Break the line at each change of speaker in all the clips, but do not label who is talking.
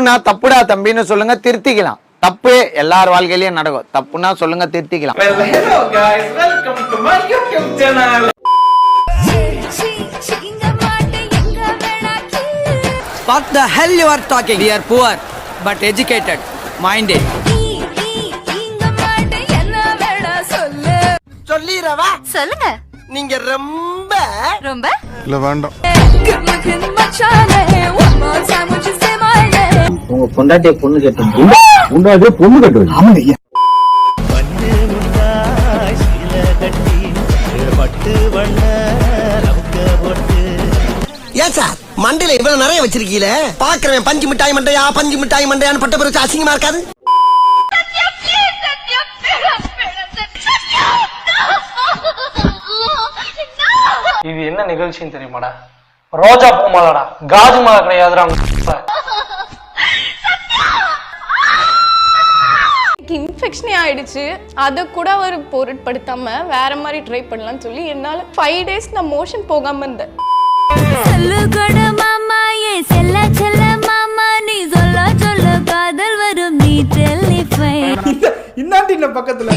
தப்புனா தப்புடா தம்பின்னு சொல்லுங்க, திருத்திக்கலாம். தப்பு எல்லார் வாழ்க்கையிலயும் நடக்கும். தப்புனா சொல்லுங்க, திருத்திக்கலாம்.
Hello guys, welcome to my YouTube channel.
What the hell you are talking? We are poor but educated, minded.
சொல்லிரவா?
சொல்லுங்க.
நீங்க ரொம்ப
ரொம்ப
இல்ல வேண்டாம்.
உங்க பொண்டாட்டிய பொண்ணு கேட்டீங்க. பொண்டாட்டிய பொண்ணு கேட்டீங்க. ஆமாங்க.
ஏன் சார் மண்டையில இவ்வளவு நிறைய வச்சிருக்கீல? பாக்குறேன் பஞ்சு மிட்டாய் மண்டையான்னு பட்ட பிறகு அசிங்கமா இருக்காது?
இது என்ன நிகழ்ச்சின்னு தெரியுமாடா? ரோஜா பூ மாலடா, காஜு மாலை கிடையாதுடா.
இன்ஃபெக்ஷனே ஆயிடுச்சு. அதை கூட ஒரு பொருட்படுத்தாம வேற மாதிரி ட்ரை பண்ணலாம்னு சொல்லி என்னால 5 days நான் மோஷன் போகாம இருந்தேன்.
இன்னாண்டி பக்கத்துல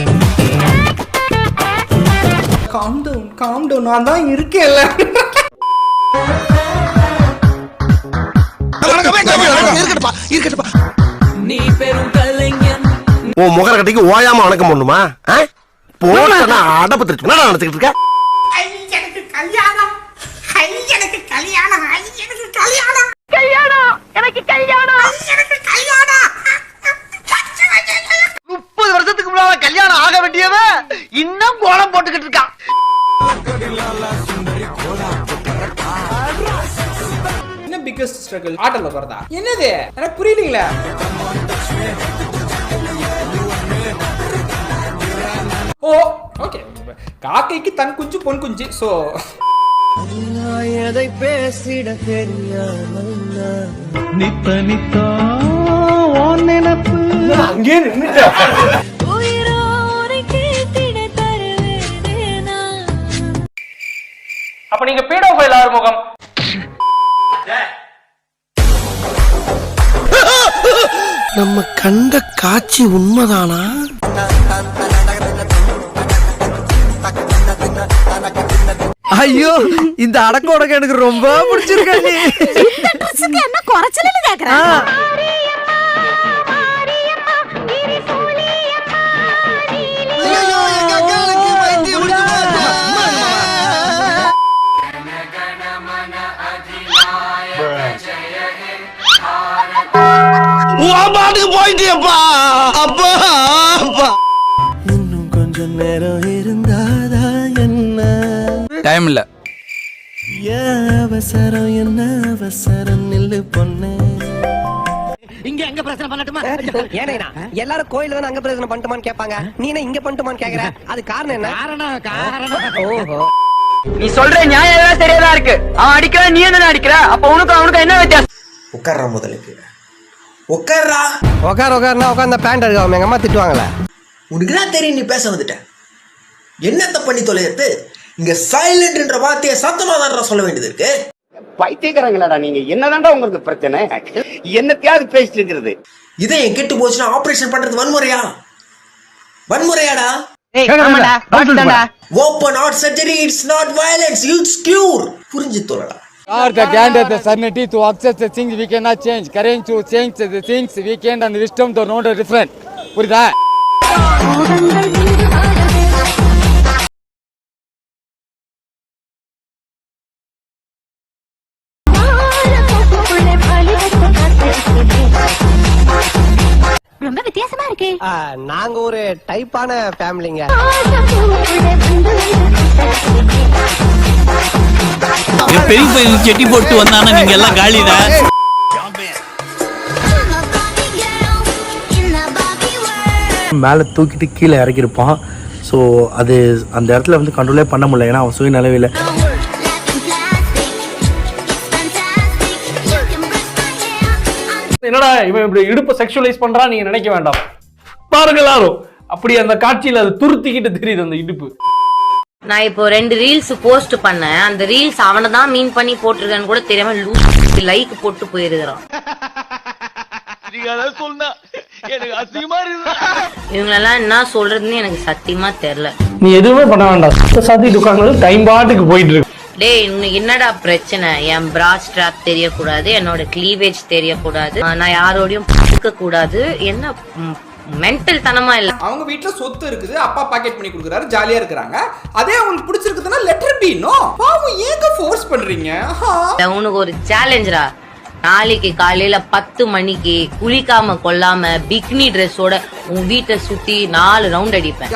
காம் டவுன் நான் தான் இருக்கேன்ல.
நீ பெரும் கலைஞன்.
உன் முகர கட்டிக்கு ஓயாம வணக்கம் பண்ணுமா? போனா அடப்பு தெரிச்சு நான் நினைச்சிட்டு இருக்கேன். எனக்கு கல்யாணம், எனக்கு கல்யாணம், எனக்கு கல்யாணம், கல்யாணம், எனக்கு கல்யாணம், எனக்கு கல்யாணம். 30 வருஷத்துக்கு முன்னால கல்யாணம் ஆக வேண்டியவன் இன்னும் கோலம் போட்டுக்கிட்டு இருக்கான்.
என்ன பிக்கஸ்ட் ஸ்ட்ரகிள்? ஆட்டோல வரதா? என்னது எனக்கு புரியலீங்களா? ஓ ஓகே, காக்கைக்கு தன் குஞ்சு பொன் குஞ்சு. சோ
எதை பேசிட தெரியாமல்
நித்த நித்தா ஓன் நினைப்பு அங்கே நின்னுட்ட.
அப்ப நீங்க பீடோஃபைல் ஆறுமுகம்.
நம்ம கண்ட காட்சி உண்மைதானா?
ஐயோ, இந்த அடக்க உடக்க எனக்கு ரொம்ப பிடிச்சிருக்கு.
என்ன குறைச்சல கேக்குறேன்.
போயிட்டியப்பா அப்பா அப்பா. இன்னும் கொஞ்சம் நேரம் இருந்தாதா என்ன?
டைம் இல்ல.
அவசரம் என்ன அவசரம் நில்லு பொண்ணு.
இங்க எங்க பிரச்சனை பண்ணட்டுமா?
ஏனா எல்லாரும் கோயில்ல தான் அங்க பிரச்சனை பண்ணட்டுமான்னு கேட்பாங்க. நீ என்ன இங்க பண்ணட்டுமான்னு கேக்குற? அது காரணம் என்ன? காரணம் ஓஹோ,
நீ சொல்ற நியாயம் சரியாதான் இருக்கு. அவன் அடிக்கிற, நீ என்ன அடிக்கிற? அப்ப உனக்கு என்ன வித்தியாசம்?
உட்கார்ற முதலுக்கு உட்கார்றா. உட்கார்னா உட்கார்ந்த பேண்ட் எடுக்க எங்க அம்மா திட்டுவாங்களே. உனக்கு தான் தெரியும் நீ பேச வந்துட்ட. என்னத்த பண்ணி தொலையத்து? இங்க சைலண்ட்ன்ற வார்த்தையை சத்தமா தான் சொல்ல வேண்டியது இருக்கு.
பைத்தியக்காரங்களாடா நீங்க. என்னதான்டா உங்களுக்கு பிரச்சனை? என்னத்தையாவது பேசிட்டு இருக்கிறது.
இதை என் கெட்டு போச்சுன்னா ஆபரேஷன் பண்றது வன்முறையா? வன்முறையாடா? Open heart surgery it's not violence, it's cure. புரிஞ்சு தொலைடா.
are the granted the serenity to accept the things we cannot change, courage to change the things we can, and wisdom to know the different. புரியுதா?
ரொம்ப வித்தியாசமா இருக்கு.
நாங்க ஒரு டைப்பான ஃபேமிலிங்க.
பெரிய பையன் செட்டி போட்டு வந்தானா நீங்க எல்லாம் காலிதான்.
மேலே தூக்கிட்டு கீழே இறக்கிருப்பான். ஸோ அது அந்த இடத்துல வந்து கண்ட்ரோலே பண்ண முடியல, ஏன்னா அவன் சுய நிலவில்.
என்னடா இவன் இப்படி இடுப்பை செக்ஷுவலைஸ் பண்றான் நீங்க நினைக்க வேண்டாம். பாருங்க எல்லாரும், அப்படி அந்த காட்சியில அது துருத்திக்கிட்டு தெரியுது அந்த இடுப்பு.
நான் இப்போ 2 ரீல்ஸ் போஸ்ட் பண்ணேன். அந்த ரீல்ஸ் அவனை தான் மீன் பண்ணி போட்டிருக்கேன்னு கூட தெரியாம லைக் போட்டு போயிருக்கிறான். இவங்களெல்லாம் என்ன சொல்றதுன்னு எனக்கு சத்தியமா தெரியல.
நீ எதுவுமே பண்ண வேண்டாம், சாத்திட்டு உட்காந்து டைம் பாட்டுக்கு போயிட்டு இருக்கு.
டேய் உனக்கு என்னடா பிரச்சனை? என் பிரா ஸ்ட்ராப் தெரியக்கூடாது, என்னோட கிளீவேஜ் தெரியக்கூடாது, நான் யாரோடையும் பார்க்க கூடாது. என்ன மென்டல் தனமா இல்ல?
அவங்க வீட்டுல சொத்து இருக்குது, அப்பா பாக்கெட் பண்ணி கொடுக்குறாரு, ஜாலியா இருக்கிறாங்க. அதே அவங்களுக்கு பிடிச்சிருக்குதுன்னா லெட்டர் பி நோ. பாவம் ஏங்க ஃபோர்ஸ் பண்றீங்க?
உனக்கு ஒரு சேலஞ்சரா, நாளைக்கு காலையில 10 மணிக்கு குளிக்காம கொள்ளாம பிக்னி ட்ரெஸ்ஸோட உன் வீட்டை சுத்தி 4 ரவுண்ட் அடிப்பேன்.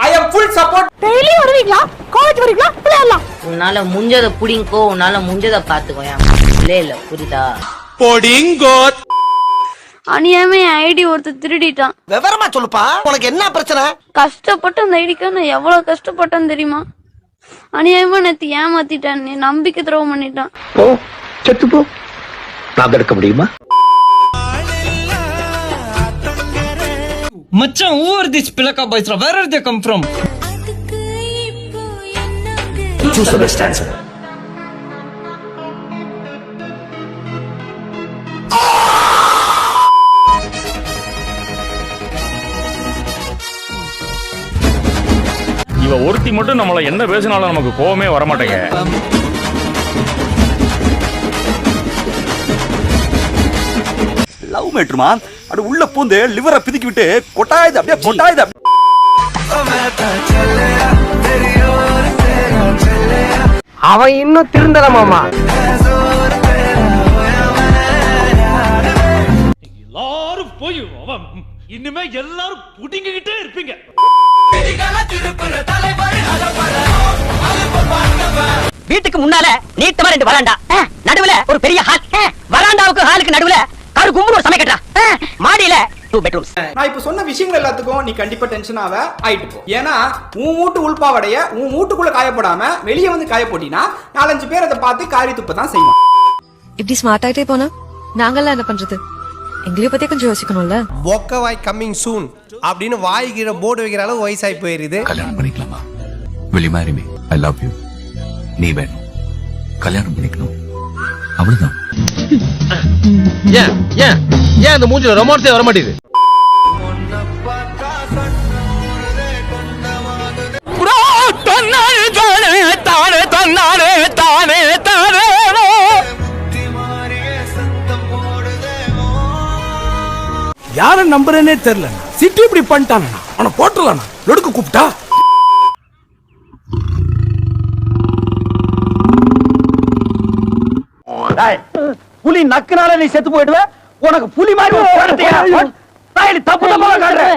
I am full support.
Daily வருவீங்களா? காலேஜ் வரீங்களா? விளையாடலாம்.
உன்னால முடிஞ்சதை புடிங்கோ, உன்னால முடிஞ்சதை பாத்துக்கோ. இல்ல புரியுதா?
போடிங்கோ.
அநியாயமே ஐடி ஒருத்தர் திருடிட்டான்.
விவரமா சொல்லுப்பா, உனக்கு என்ன பிரச்சனை?
கஷ்டப்பட்டு அந்த ஐடிக்கு நான் எவ்வளவு கஷ்டப்பட்டேன்னு தெரியுமா? அநியாயமா நேத்து ஏமாத்திட்டான், நீ நம்பிக்கை துரோகம் பண்ணிட்டான்.
போ செத்து போ. நான் தடுக்க முடியுமா?
மச்சான், who are these Pilaka boys? Where are they come from?
Choose the best answer.
இவ ஒருத்தி மட்டும் நம்மள என்ன பேசினாலும் நமக்கு கோவமே வர மாட்டேங்க.
லவ் மேட்ருமா, அது உள்ள பூந்து லிவரை பிதுக்கி விட்டு கொட்டாயுது, அப்படியே கொட்டாயுது.
அவன் இன்னும் திருந்தல மாமா.
எல்லாரும் போய் இனிமே எல்லாரும் புடிங்கிட்டே இருப்பீங்க.
வீட்டுக்கு முன்னால நீட்டமா 2 வராண்டா, நடுவுல ஒரு பெரிய ஹால், வராண்டாவுக்கு ஹாலுக்கு நடுவுல காரு கும்புற ஒரு சமைக்கட்டா, மாடியில 2 பெட்ரூம்ஸ்.
நான் இப்ப சொன்ன விஷயங்கள் எல்லாத்துக்கும் நீ கண்டிப்பா டென்ஷன் ஆவ ஆயிட்டு போ. ஏன்னா உன் வீட்டு உள்பாவடைய உன் வீட்டுக்குள்ள காயப்படாம வெளியே வந்து காய போட்டினா 4-5 பேர் அதை பார்த்து காரி துப்ப தான் செய்வான்.
இப்படி ஸ்மார்ட் ஆயிட்டே போனா நாங்கெல்லாம் என்ன பண்றது? எங்களைய பத்தி கொஞ்சம் யோசிக்கணும்ல.
பொக்கவாய் கம்மிங் சூன் அப்படின்னு வாய் கீழ போர்டு வைக்கிற அளவு வயசாகி போயிருது.
கல்யாணம் பண்ணிக்கலாமா? will you marry me? I love you. நீ வேணும், கல்யாணம் பண்ணிக்கணும், அவ்வளவுதான்.
ஏன் ஏன் ஏன் அந்த மூஞ்சில ரொமான்ஸே வர மாட்டேங்குது?
யார நம்புறேனே தெரியல. சிட்டி இப்படி பண்ணிட்டானா? அவனை போட்டுடலாம். லொடுக்கு கூப்பிட்டா
புலி நக்குனால நீ செத்து போயிடுவ. உனக்கு புலி மாதிரி தப்பு தப்பா காட்டுற.